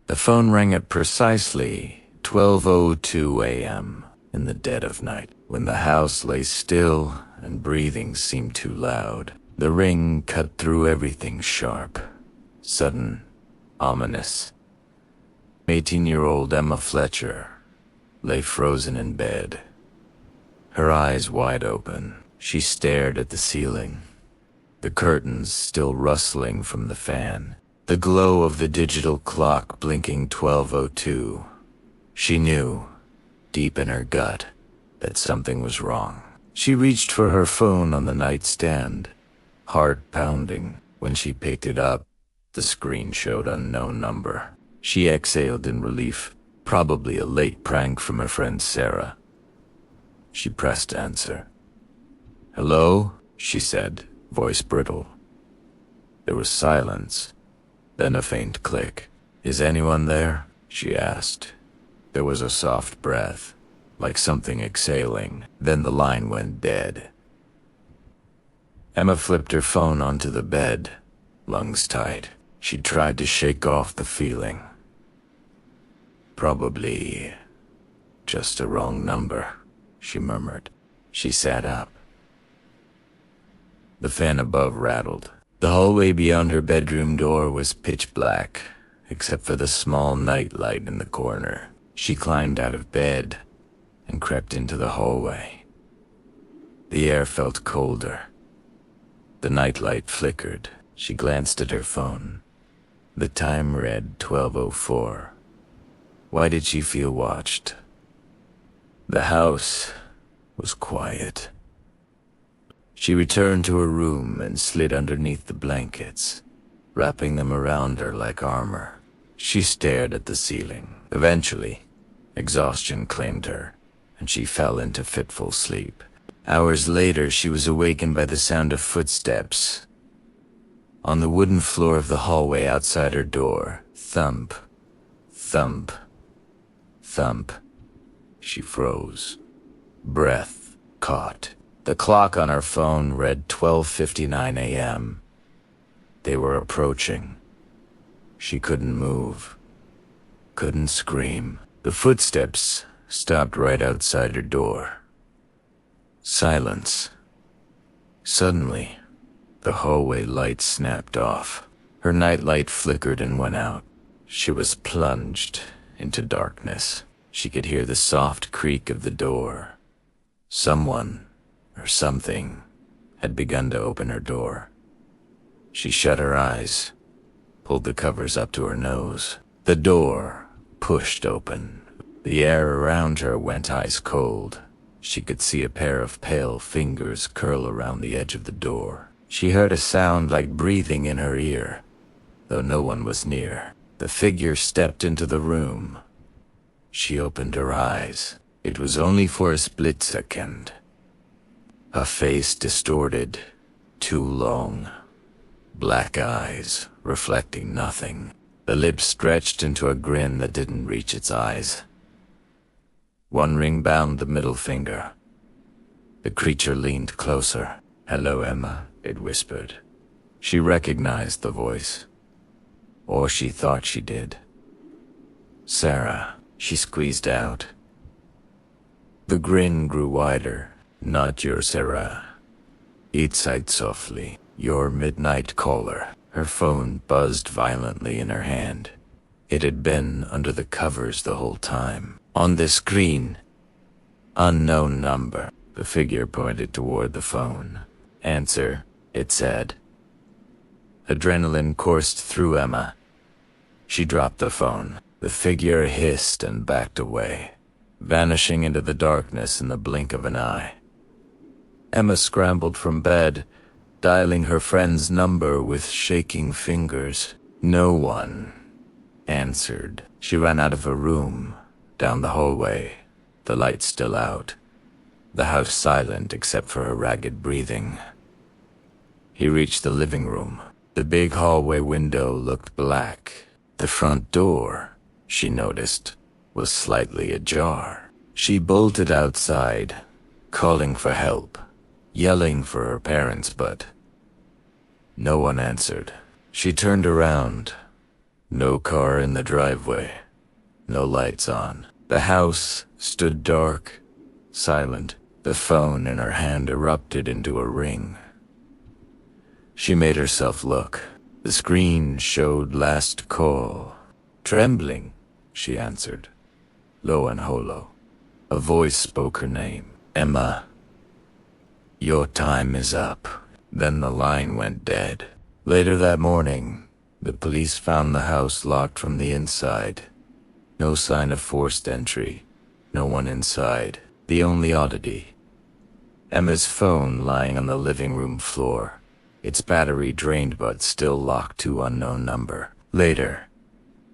The phone rang at precisely 12:02 a.m. in the dead of night, when the house lay still and breathing seemed too loud. The ring cut through everything sharp, sudden, ominous. 18-year-old Emma Fletcher lay frozen in bed, her eyes wide open. She stared at the ceiling, the curtains still rustling from the fan, the glow of the digital clock blinking 12:02. She knew, deep in her gut, that something was wrong. She reached for her phone on the nightstand, heart pounding. When she picked it up, the screen showed unknown number. She exhaled in relief, probably a late prank from her friend Sarah. She pressed answer. "Hello?" she said, voice brittle. There was silence, then a faint click. "Is anyone there?" she asked. There was a soft breath, like something exhaling. Then the line went dead. Emma flipped her phone onto the bed, lungs tight. She tried to shake off the feeling. "Probably just a wrong number," she murmured. She sat up. The fan above rattled. The hallway beyond her bedroom door was pitch black, except for the small night light in the corner. She climbed out of bed and crept into the hallway. The air felt colder. The nightlight flickered. She glanced at her phone. The time read 12:04. Why did she feel watched? The house was quiet. She returned to her room and slid underneath the blankets, wrapping them around her like armor. She stared at the ceiling. Eventually, exhaustion claimed her, and she fell into fitful sleep. Hours later, she was awakened by the sound of footsteps on the wooden floor of the hallway outside her door. Thump, thump, thump. She froze. Breath caught. The clock on her phone read 12:59 a.m. They were approaching. She couldn't move, couldn't scream. The footsteps stopped right outside her door. Silence. Suddenly, the hallway light snapped off. Her nightlight flickered and went out. She was plunged into darkness. She could hear the soft creak of the door. Someone, or something, had begun to open her door. She shut her eyes, pulled the covers up to her nose. The door pushed open. The air around her went ice cold. She could see a pair of pale fingers curl around the edge of the door. She heard a sound like breathing in her ear, though no one was near. The figure stepped into the room. She opened her eyes. It was only for a split second. A face distorted, too long. Black eyes, reflecting nothing. The lips stretched into a grin that didn't reach its eyes. One ring bound the middle finger. The creature leaned closer. "Hello, Emma," it whispered. She recognized the voice. Or she thought she did. "Sarah," she squeezed out. The grin grew wider. "Not your Sarah," it sighed softly. "Your midnight caller." Her phone buzzed violently in her hand. It had been under the covers the whole time. On the screen, unknown number. The figure pointed toward the phone. "Answer," it said. Adrenaline coursed through Emma. She dropped the phone. The figure hissed and backed away, vanishing into the darkness in the blink of an eye. Emma scrambled from bed, dialing her friend's number with shaking fingers. No one answered. She ran out of her room, down the hallway, the light still out, the house silent except for her ragged breathing. He reached the living room. The big hallway window looked black. The front door, she noticed, was slightly ajar. She bolted outside, calling for help, yelling for her parents, but no one answered. She turned around. No car in the driveway. No lights on. The house stood dark, silent. The phone in her hand erupted into a ring. She made herself look. The screen showed last call. Trembling, she answered, low and hollow. A voice spoke her name. Emma. Your time is up. Then the line went dead. Later that morning, the police found the house locked from the inside. No sign of forced entry. No one inside. The only oddity: Emma's phone lying on the living room floor. Its battery drained but still locked to unknown number. Later,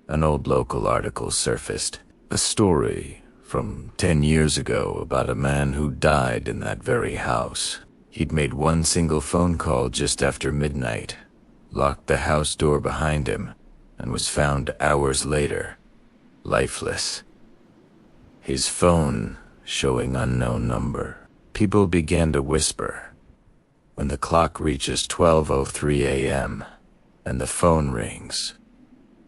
an old local article surfaced. A story from 10 years ago about a man who died in that very house. He'd made one single phone call just after midnight, locked the house door behind him, and was found hours later, lifeless. His phone showing unknown number. People began to whisper. When the clock reaches 12:03 a.m. and the phone rings,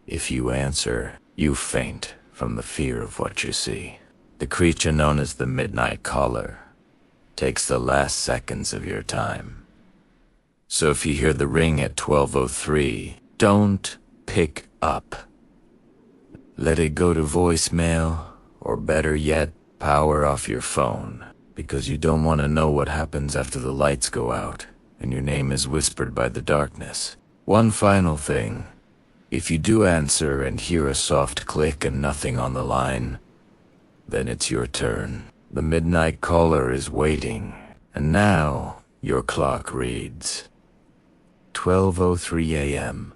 if you answer, you faint from the fear of what you see. The creature known as the Midnight Caller takes the last seconds of your time. So if you hear the ring at 12:03, don't pick up. Let it go to voicemail, or better yet, power off your phone, because you don't want to know what happens after the lights go out and your name is whispered by the darkness. One final thing. If you do answer and hear a soft click and nothing on the line, then it's your turn. The Midnight Caller is waiting, and now your clock reads 12:03 a.m.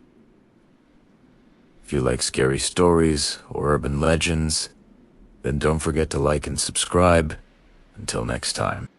If you like scary stories or urban legends, then don't forget to like and subscribe. Until next time.